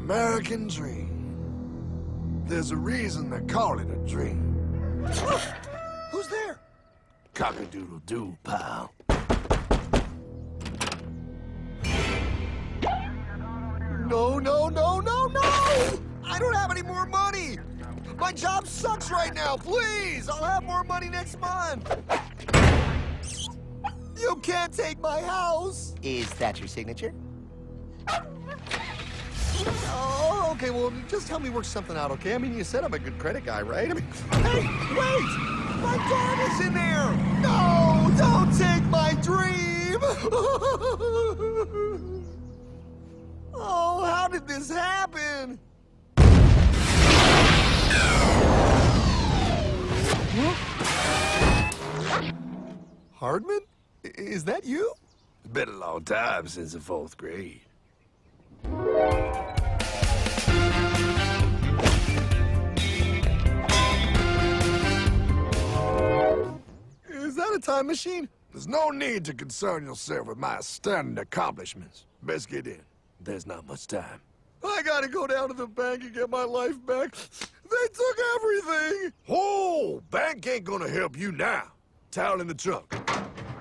American dream. There's a reason they call it a dream. Who's there? Cock-a-doodle-doo, pal. No, no, no, no, no! I don't have any more money! My job sucks right now, please! I'll have more money next month! You can't take my house! Is that your signature? Oh, okay, well, just help me work something out, okay? I mean, you said I'm a good credit guy, right? I mean, hey, wait! My dad is in there! No, don't take my dream! Oh, how did this happen? Hardman? Is that you? It's been a long time since the 4th grade. Is that a time machine? There's no need to concern yourself with my astounding accomplishments. Best get in. There's not much time. I gotta go down to the bank and get my life back. They took everything! Oh, bank ain't gonna help you now. Towel in the trunk.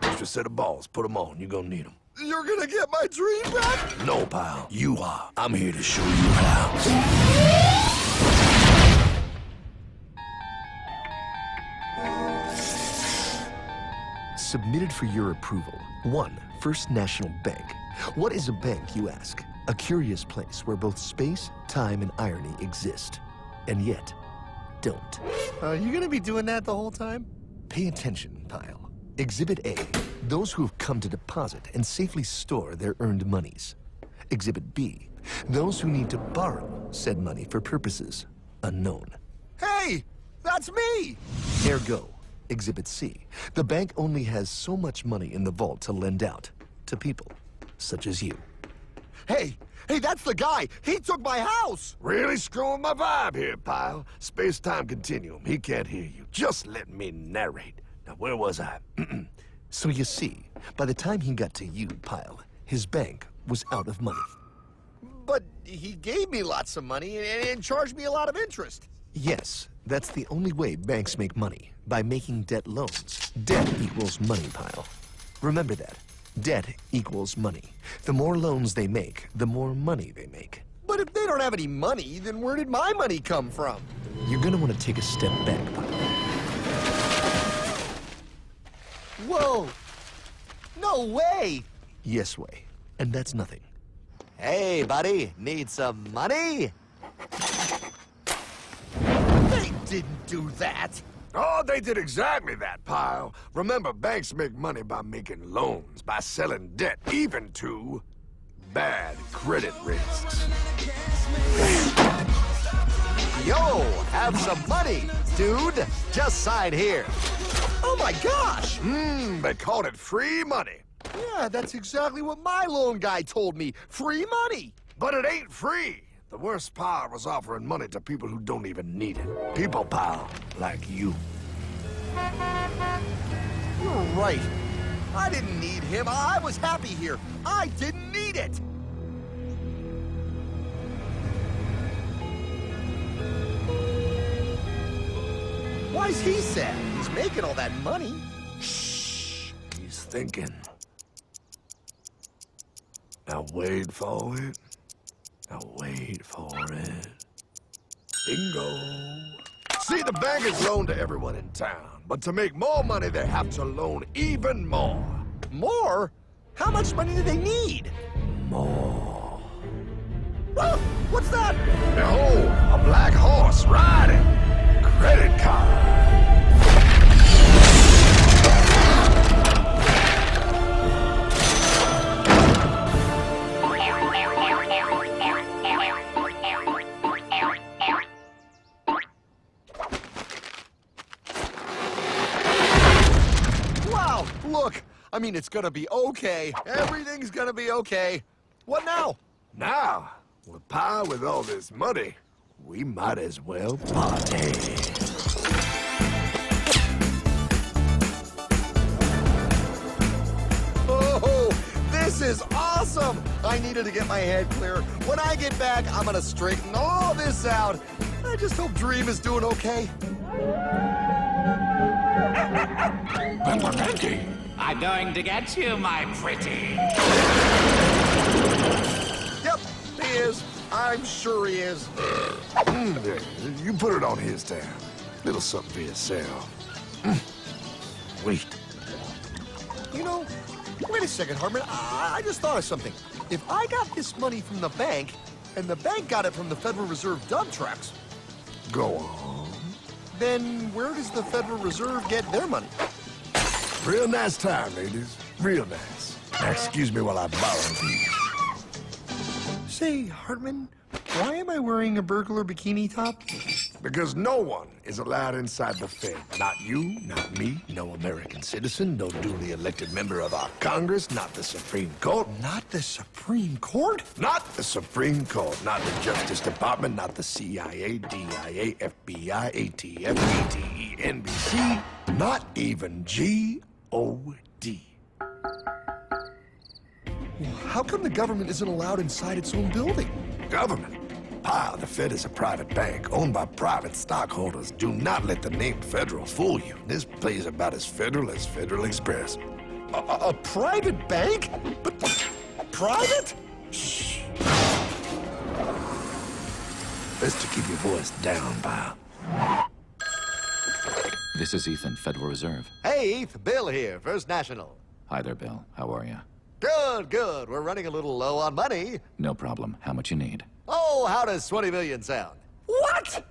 Extra set of balls. Put them on. You're gonna need them. You're gonna get my dream back? No, pal. You are. I'm here to show you how. Submitted for your approval. 1. First National Bank. What is a bank, you ask? A curious place where both space, time, and irony exist. And yet, don't. You gonna be doing that the whole time? Pay attention, pile. Exhibit A. Those who have come to deposit and safely store their earned monies. Exhibit B. Those who need to borrow said money for purposes unknown. Hey! That's me! Ergo, Exhibit C. The bank only has so much money in the vault to lend out to people such as you. Hey! Hey, that's the guy! He took my house! Really screwing my vibe here, pal. Space-time continuum. He can't hear you. Just let me narrate. Now, where was I? So you see, by the time he got to you, Pile, his bank was out of money. But he gave me lots of money and charged me a lot of interest. Yes, that's the only way banks make money, by making debt loans. Debt equals money, Pile. Remember that. Debt equals money. The more loans they make, the more money they make. But if they don't have any money, then where did my money come from? You're gonna want to take a step back, Pile. Whoa! No way! Yes way. And that's nothing. Hey, buddy, need some money? They didn't do that! Oh, they did exactly that, pal. Remember, banks make money by making loans, by selling debt, even to bad credit risks. Yo, have some money, dude. Just sign here. Oh my gosh! They called it free money. Yeah, that's exactly what my loan guy told me. Free money! But it ain't free. The worst part was offering money to people who don't even need it. People, pal, like you. You're right. I didn't need him. I was happy here. I didn't need it. Why's he sad? He's making all that money. Shh. He's thinking. Now wait for it. Now wait for it. Bingo. See, the bankers loan to everyone in town, but to make more money, they have to loan even more. More? How much money do they need? More. Oh, what's that? Behold, a black horse riding. Credit card. Wow, look. I mean, it's gonna be okay. Everything's gonna be okay. What now? Now, with power with all this money, we might as well party. Oh, this is awesome! awesome! I needed to get my head clear. When I get back, I'm gonna straighten all this out. I just hope Dream is doing okay. I'm going to get you, my pretty. Yep, he is. I'm sure he is. There, you put it on his tab. Little something for yourself. Wait. You know, wait a second, Hartman. I just thought of something. If I got this money from the bank, and the bank got it from the Federal Reserve dump trucks, Go on. then where does the Federal Reserve get their money? Real nice time, ladies. Real nice. Now, excuse me while I borrow these. Say, Hartman, why am I wearing a burglar bikini top? Because no one is allowed inside the Fed. Not you, not me, no American citizen, no duly elected member of our Congress, not the Supreme Court. Not the Supreme Court? Not the Supreme Court, not the Justice Department, not the CIA, DIA, FBI, ATF, ATE, NBC, not even G.O.D. How come the government isn't allowed inside its own building? Government? Pile, the Fed is a private bank owned by private stockholders. Do not let the name Federal fool you. This place is about as federal as Federal Express. A private bank? But private? Shh. Best to keep your voice down, pal. This is Ethan, Federal Reserve. Hey, Eth, Bill here, First National. Hi there, Bill. How are you? Good, good. We're running a little low on money. No problem. How much you need? Oh, how does 20 million sound? What?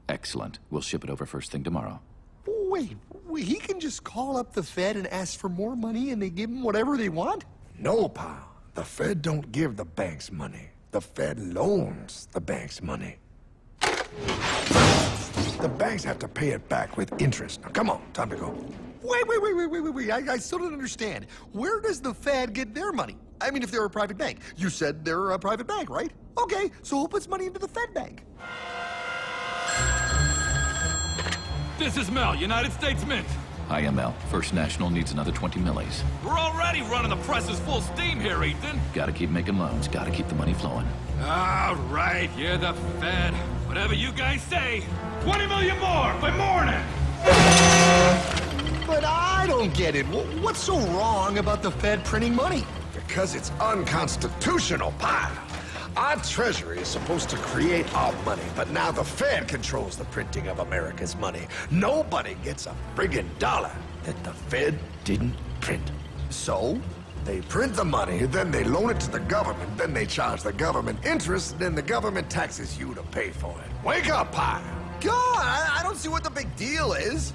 Excellent. We'll ship it over first thing tomorrow. Wait, he can just call up the Fed and ask for more money and they give him whatever they want? No, pal. The Fed don't give the banks money. The Fed loans the banks money. The banks have to pay it back with interest. Now, come on, time to go. Wait. I still don't understand. Where does the Fed get their money? I mean, if they're a private bank. You said they're a private bank, right? Okay, so who puts money into the Fed bank? This is Mel, United States Mint. Hi, ML. First National needs another 20 millis. We're already running the presses full steam here, Ethan. Gotta keep making loans. Gotta keep the money flowing. All right, you're the Fed. Whatever you guys say. 20 million more by morning. But I don't get it. What's so wrong about the Fed printing money? Because it's unconstitutional, pal. Our Treasury is supposed to create our money, but now the Fed controls the printing of America's money. Nobody gets a friggin' dollar that the Fed didn't print. So? They print the money, then they loan it to the government, then they charge the government interest, then the government taxes you to pay for it. Wake up, pal. God, I don't see what the big deal is.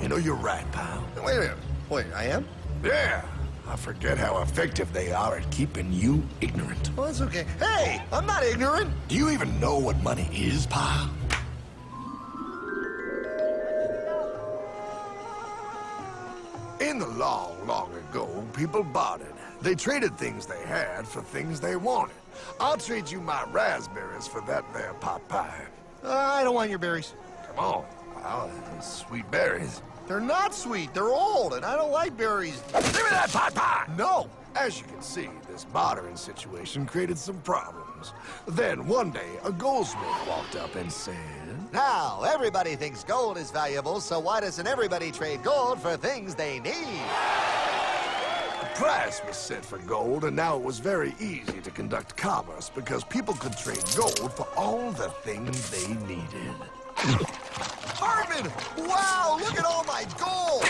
You know, you're right, pal. Wait a minute. Wait, I am? Yeah. I forget how effective they are at keeping you ignorant. Well, that's okay. Hey, I'm not ignorant. Do you even know what money is, pal? In the long, long ago, people bartered. They traded things they had for things they wanted. I'll trade you my raspberries for that there pot pie. I don't want your berries. Come on, pal. Sweet berries. They're not sweet. They're old, and I don't like berries. Give me that pot pie! No. As you can see, this bartering situation created some problems. Then, one day, a goldsmith walked up and said... Now, everybody thinks gold is valuable, so why doesn't everybody trade gold for things they need? A price was set for gold, and now it was very easy to conduct commerce because people could trade gold for all the things they needed. Hartman! Wow, look at all my gold!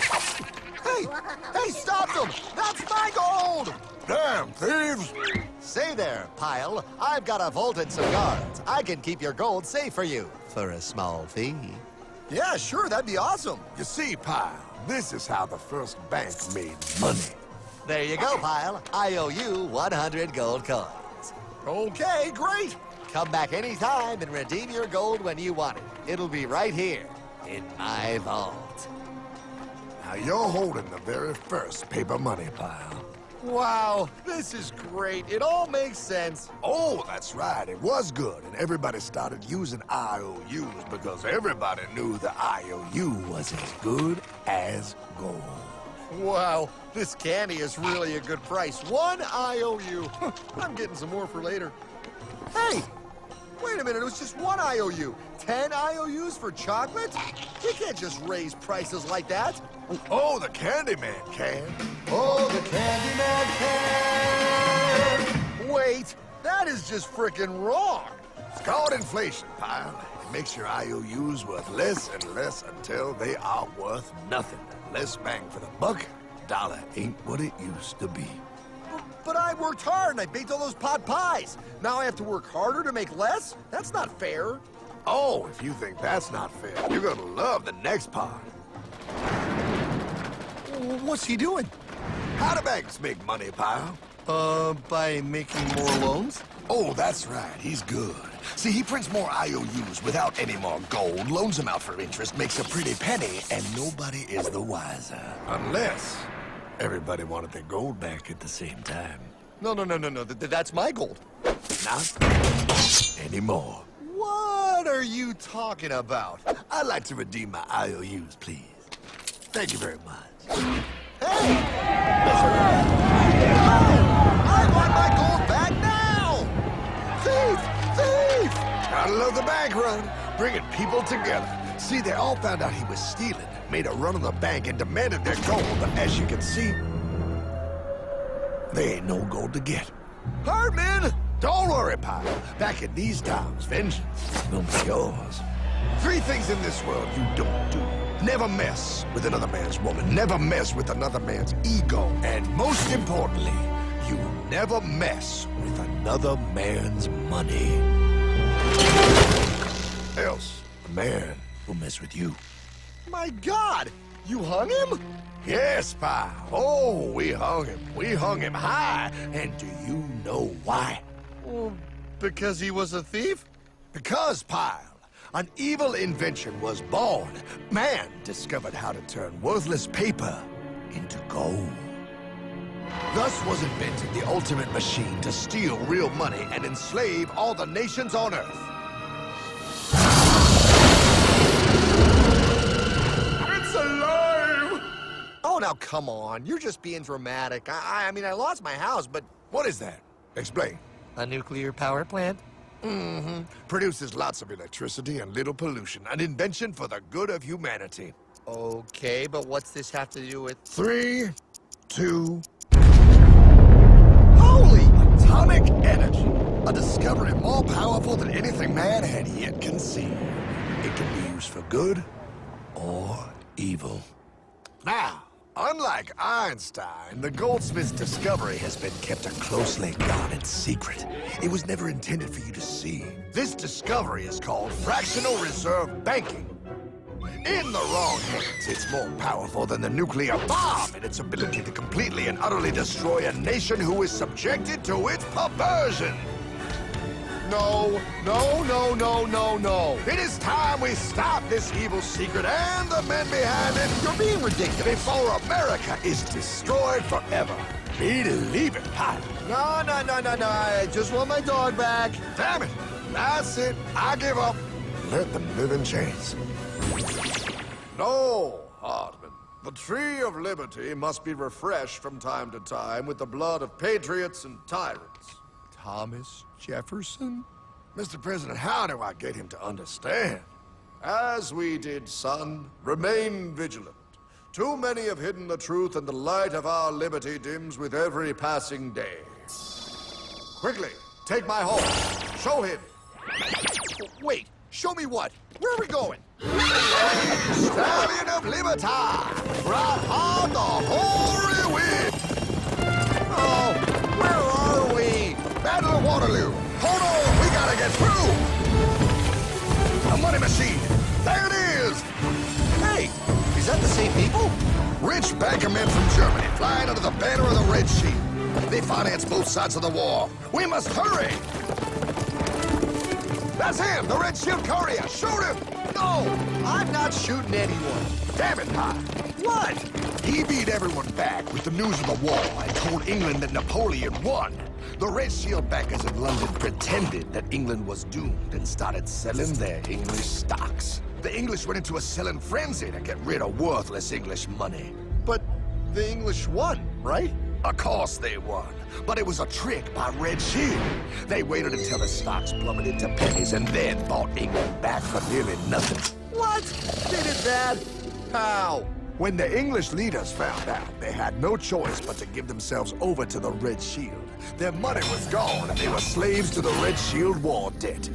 Hey, stop them! That's my gold! Damn thieves! Say there, Pile. I've got a vault and some guards. I can keep your gold safe for you for a small fee. Yeah, sure, that'd be awesome. You see, pal, this is how the first bank made money. There you go, Pile. I owe you 100 gold coins. Okay, great. Come back anytime and redeem your gold when you want it. It'll be right here in my vault. Now you're holding the very first paper money, pal. Wow, this is great. It all makes sense. Oh, that's right. It was good, and everybody started using IOUs because everybody knew the IOU was as good as gold. Wow, this candy is really a good price. 1 IOU. I'm getting some more for later. Hey, wait a minute, it was just 1 IOU. 10 IOUs for chocolate? You can't just raise prices like that. Oh, the Candyman can. Oh, the Candyman can! Wait, that is just frickin' wrong. It's called inflation, pal. It makes your IOUs worth less and less until they are worth nothing. Less bang for the buck. Dollar ain't what it used to be. But I worked hard and I baked all those pot pies. Now I have to work harder to make less? That's not fair. Oh, if you think that's not fair, you're gonna love the next part. What's he doing? How do banks make money, pal? By making more loans? Oh, that's right. He's good. See, he prints more IOUs without any more gold, loans them out for interest, makes a pretty penny, and nobody is the wiser. Unless everybody wanted their gold back at the same time. No. That's my gold. Not anymore. What are you talking about? I'd like to redeem my IOUs, please. Thank you very much. Hey! I want my gold back now! Thief! Thief! Gotta love the bank run, bringing people together. See, they all found out he was stealing, made a run on the bank, and demanded their gold. But as you can see, there ain't no gold to get. Hardman! Don't worry, pal. Back in these times, vengeance will be yours. 3 things in this world you don't do. Never mess with another man's woman. Never mess with another man's ego. And most importantly, you never mess with another man's money. Else, a man will mess with you. My God! You hung him? Yes, pal. Oh, we hung him. We hung him high. And do you know why? Well, because he was a thief? Because, pal, an evil invention was born. Man discovered how to turn worthless paper into gold. Thus was invented the ultimate machine to steal real money and enslave all the nations on Earth. It's alive! Oh, now come on. You're just being dramatic. I mean, I lost my house, but... What is that? Explain. A nuclear power plant? Mm-hmm. Produces lots of electricity and little pollution. An invention for the good of humanity. Okay, but what's this have to do with... 3, 2... Holy! Atomic energy. A discovery more powerful than anything man had yet conceived. It can be used for good or evil. Now, unlike Einstein, the goldsmith's discovery has been kept a closely guarded secret. It was never intended for you to see. This discovery is called fractional reserve banking. In the wrong hands, it's more powerful than the nuclear bomb in its ability to completely and utterly destroy a nation who is subjected to its perversion. No. It is time we stop this evil secret and the men behind it. You're being ridiculous. Before America is destroyed forever. Believe it, pilot. No. I just want my dog back. Damn it. That's it. I give up. Let them live in chains. No, Hardman. The tree of liberty must be refreshed from time to time with the blood of patriots and tyrants. Thomas Jefferson? Mr. President, how do I get him to understand? As we did, son, remain vigilant. Too many have hidden the truth, and the light of our liberty dims with every passing day. Quickly, take my horse. Show him. Wait, show me what? Where are we going? Stallion of Liberty! Brought on the hoary wind! Oh, where are we? Battle of Waterloo! Hold on, we gotta get through! A money machine! There it is! Hey, is that the same people? Rich bankermen from Germany flying under the banner of the Red Shield. They finance both sides of the war. We must hurry! That's him, the Red Shield courier! Shoot him! No, I'm not shooting anyone. Damn it, Pop! What? He beat everyone back with the news of the war and told England that Napoleon won. The Red Shield bankers in London pretended that England was doomed and started selling their English stocks. The English went into a selling frenzy to get rid of worthless English money. But The English won, right? Of course they won. But it was a trick by Red Shield. They waited until the stocks plummeted to pennies and then bought England back for nearly nothing. What? They did that? How? When the English leaders found out, they had no choice but to give themselves over to the Red Shield. Their money was gone, and they were slaves to the Red Shield war debt.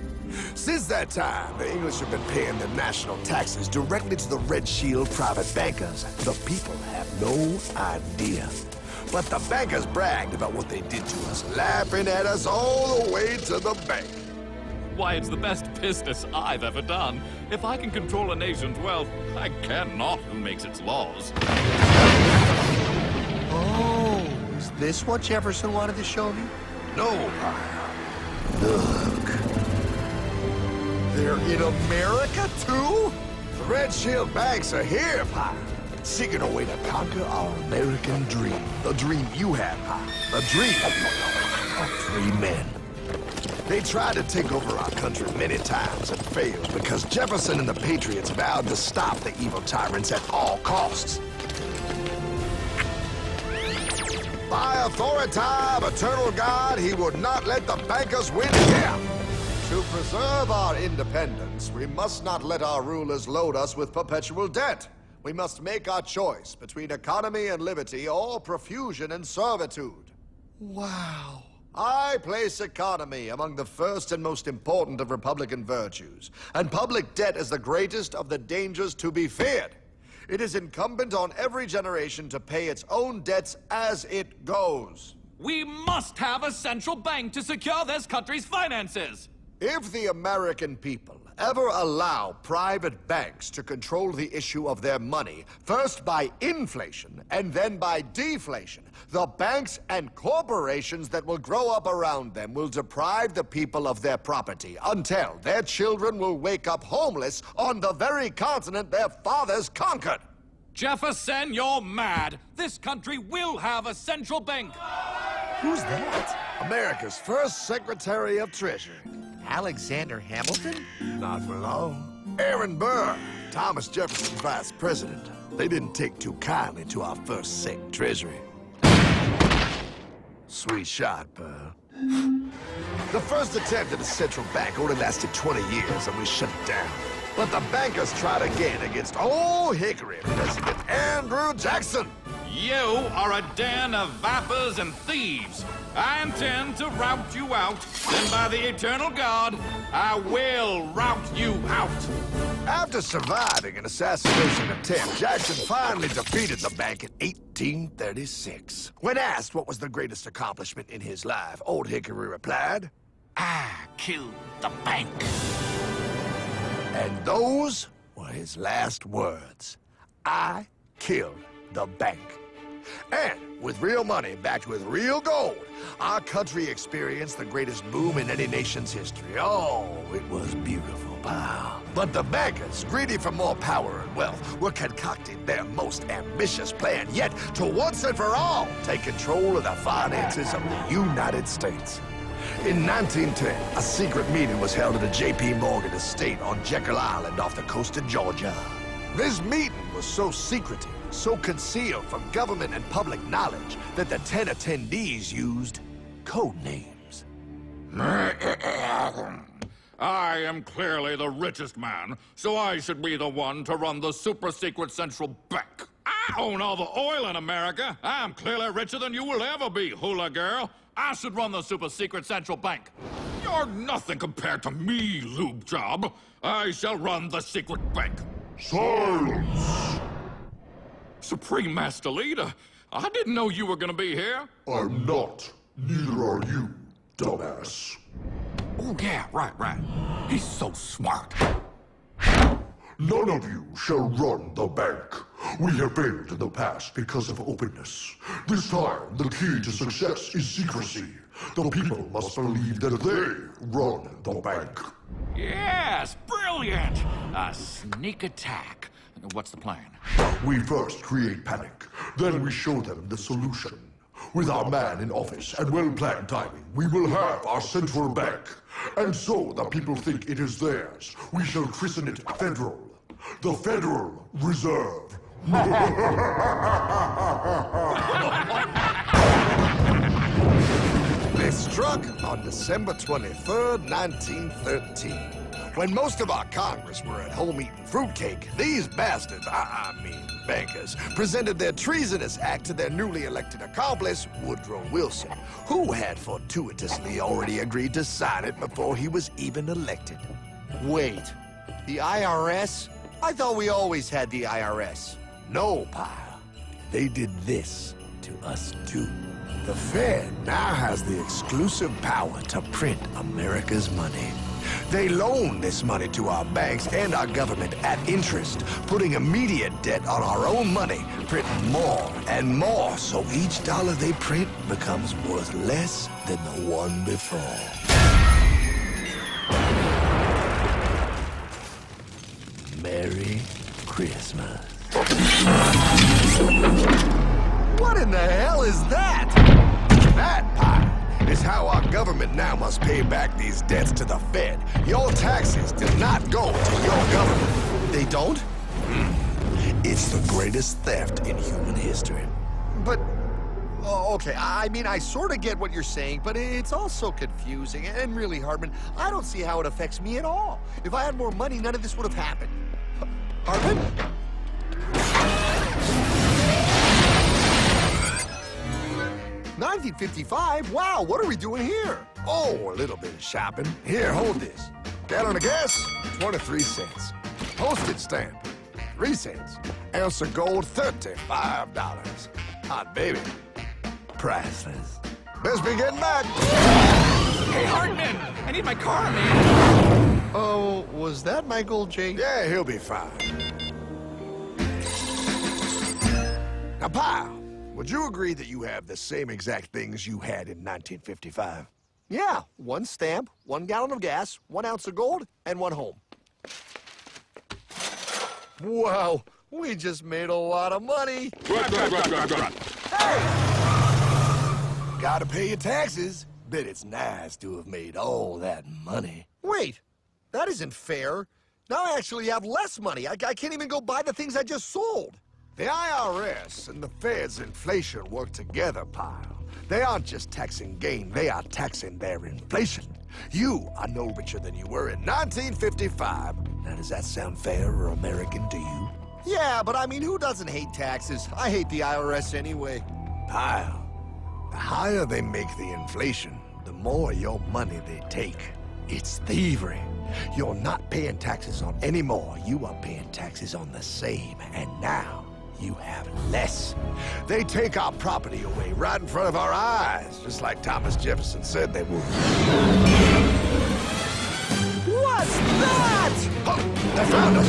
Since that time, the English have been paying their national taxes directly to the Red Shield private bankers. The people have no idea. But the bankers bragged about what they did to us, laughing at us all the way to the bank. Why, it's the best business I've ever done. If I can control a nation's wealth, I care not who makes its laws. Oh, is this what Jefferson wanted to show me? No, Pyle. Look. They're in America, too? The Red Shield banks are here, Pyle. Seeking a way to conquer our American dream. The dream you have, Pyle. The dream of free men. They tried to take over our country many times and failed because Jefferson and the Patriots vowed to stop the evil tyrants at all costs. By authority of eternal God, he would not let the bankers win again. To preserve our independence, we must not let our rulers load us with perpetual debt. We must make our choice between economy and liberty or profusion and servitude. Wow. I place economy among the first and most important of Republican virtues, and public debt is the greatest of the dangers to be feared. It is incumbent on every generation to pay its own debts as it goes. We must have a central bank to secure this country's finances. If the American people ever allow private banks to control the issue of their money, first by inflation and then by deflation, the banks and corporations that will grow up around them will deprive the people of their property until their children will wake up homeless on the very continent their fathers conquered. Jefferson, you're mad. This country will have a central bank. Who's that? America's first Secretary of Treasury. Alexander Hamilton? Not for long. Aaron Burr, Thomas Jefferson's vice president. They didn't take too kindly to our first Sec Treasury. Sweet shot, Burr. The first attempt at a central bank only lasted 20 years and we shut it down. But the bankers tried again against Old Hickory President Andrew Jackson. You are a den of vipers and thieves. I intend to rout you out, and by the eternal God, I will rout you out. After surviving an assassination attempt, Jackson finally defeated the bank in 1836. When asked what was the greatest accomplishment in his life, Old Hickory replied, I killed the bank. and those were his last words. I killed the bank. And with real money backed with real gold, our country experienced the greatest boom in any nation's history. Oh, it was beautiful, pal. But the bankers, greedy for more power and wealth, were concocting their most ambitious plan yet to once and for all take control of the finances of the United States. In 1910, a secret meeting was held at the J.P. Morgan estate on Jekyll Island off the coast of Georgia. This meeting was so secretive, so concealed from government and public knowledge that the 10 attendees used code names. I am clearly the richest man, so I should be the one to run the super-secret central bank. I own all the oil in America. I'm clearly richer than you will ever be, hula girl. I should run the super-secret central bank. You're nothing compared to me, lube job. I shall run the secret bank. Silence! Supreme Master Leader, I didn't know you were gonna be here. I'm not. Neither are you, dumbass. Oh, yeah, right. He's so smart. None of you shall run the bank. We have failed in the past because of openness. This time, the key to success is secrecy. The people must believe that they run the bank. Yes, brilliant! A sneak attack. What's the plan? We first create panic, then we show them the solution. With our man in office and well-planned timing, we will have our central bank. And so the people think it is theirs. We shall christen it Federal. The Federal Reserve. They struck on December 23rd, 1913. When most of our Congress were at home eating fruitcake, these bastards, I mean bankers, presented their treasonous act to their newly elected accomplice, Woodrow Wilson, who had fortuitously already agreed to sign it before he was even elected. Wait, the IRS? I thought we always had the IRS. No, pal. They did this to us too. The Fed now has the exclusive power to print America's money. They loan this money to our banks and our government at interest, putting immediate debt on our own money, printing more and more, so each dollar they print becomes worth less than the one before. Merry Christmas. What in the hell is that? That, pal, is how our government now must pay back these debts to the Fed. Your taxes do not go to your government. They don't? It's the greatest theft in human history. But, okay, I mean, I sort of get what you're saying, but it's also confusing. And really, Hartman, I don't see how it affects me at all. If I had more money, none of this would have happened. Hartman? 1955? Wow, what are we doing here? Oh, a little bit of shopping. Here, hold this. Gallon of gas, 23 cents. Postage stamp, 3 cents. Ounce of gold, $35. Hot baby, priceless. Best be getting back. Hey, Hartman! I need my car, man! Oh, was that Michael J? Yeah, he'll be fine. Now, pal, would you agree that you have the same exact things you had in 1955? Yeah, 1 stamp, 1 gallon of gas, 1 ounce of gold, and 1 home. Wow, we just made a lot of money. Hey! Gotta pay your taxes. Bet it's nice to have made all that money. Wait, that isn't fair. Now I actually have less money. I can't even go buy the things I just sold. The IRS and the Fed's inflation work together, pal. They aren't just taxing gain, they are taxing their inflation. You are no richer than you were in 1955. Now, does that sound fair or American to you? Yeah, but I mean, who doesn't hate taxes? I hate the IRS anyway. Pal, the higher they make the inflation, the more your money they take. It's thievery. You're not paying taxes on any more. You are paying taxes on the same, and now you have less. They take our property away right in front of our eyes, just like Thomas Jefferson said they would. What's that? Oh, they found us!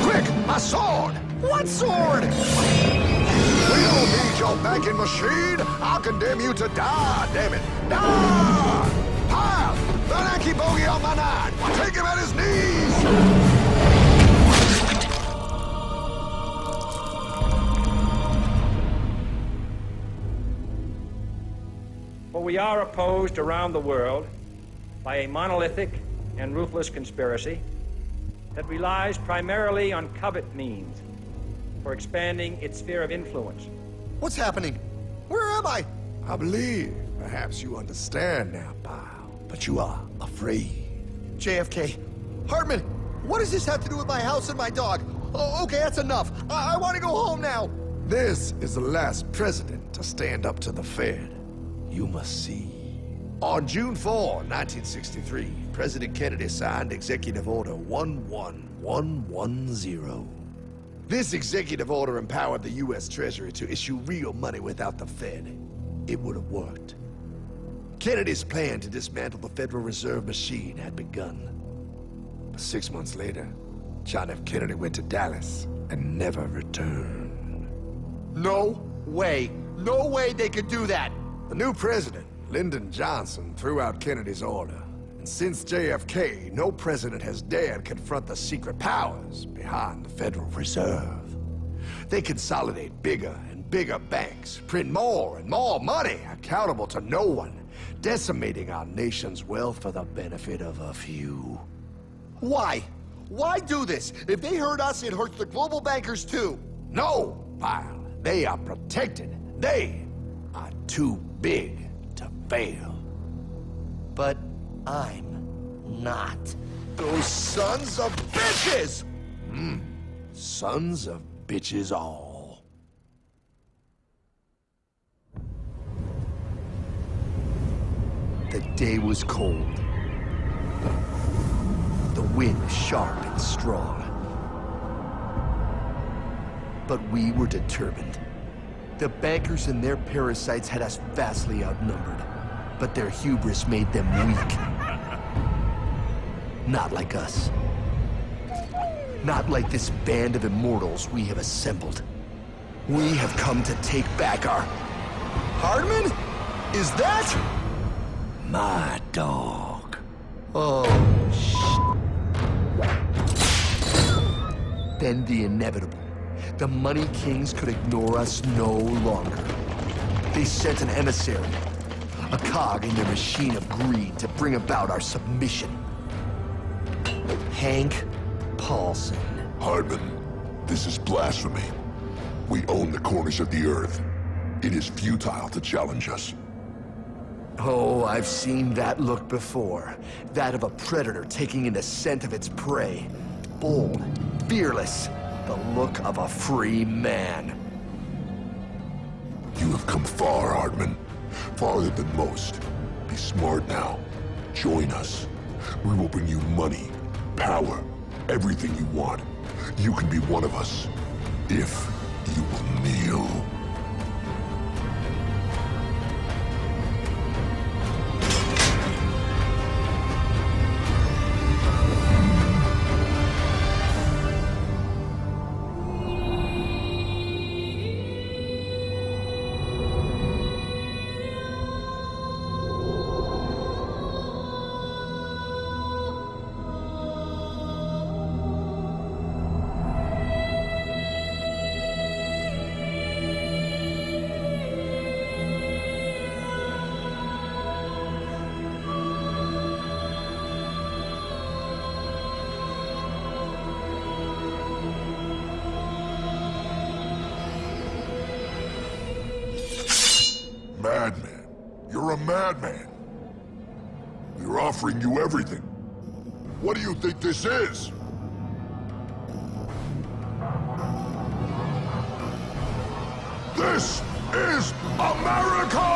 Quick, my sword! What sword? We don't need your banking machine! I'll condemn you to die, damn it! Die! Pile! The Yankee bogey on my 9! Take him at his knees! For we are opposed around the world by a monolithic and ruthless conspiracy that relies primarily on covert means for expanding its sphere of influence. What's happening? Where am I? I believe perhaps you understand now, pal, but you are afraid. JFK. Hartman, what does this have to do with my house and my dog? Oh, okay, that's enough. I want to go home now. This is the last president to stand up to the Fed. You must see. On June 4, 1963, President Kennedy signed Executive Order 11110. This executive order empowered the U.S. Treasury to issue real money without the Fed. It would have worked. Kennedy's plan to dismantle the Federal Reserve machine had begun. But 6 months later, John F. Kennedy went to Dallas and never returned. No way. No way they could do that. The new president, Lyndon Johnson, threw out Kennedy's order. And since JFK, no president has dared confront the secret powers behind the Federal Reserve. They consolidate bigger and bigger banks, print more and more money, accountable to no one, decimating our nation's wealth for the benefit of a few. Why? Why do this? If they hurt us, it hurts the global bankers too. No, pal. They are protected. They are too big to fail. But I'm not. Those sons of bitches! Sons of bitches all. The day was cold. The wind sharp and strong. But we were determined. The bankers and their parasites had us vastly outnumbered, but their hubris made them weak. Not like us. Not like this band of immortals we have assembled. We have come to take back our... Hardman? Is that? My dog. Oh, Then the inevitable. The Money Kings could ignore us no longer. They sent an emissary, a cog in their machine of greed to bring about our submission. Hank Paulson. Hardman, this is blasphemy. We own the corners of the earth. It is futile to challenge us. Oh, I've seen that look before. That of a predator taking in the scent of its prey. Bold, fearless, the look of a free man. You have come far, Hardman. Farther than most. Be smart now. Join us. We will bring you money, power, everything you want. You can be one of us, if you will kneel. Madman. You're a madman. We're offering you everything. What do you think this is? This is America!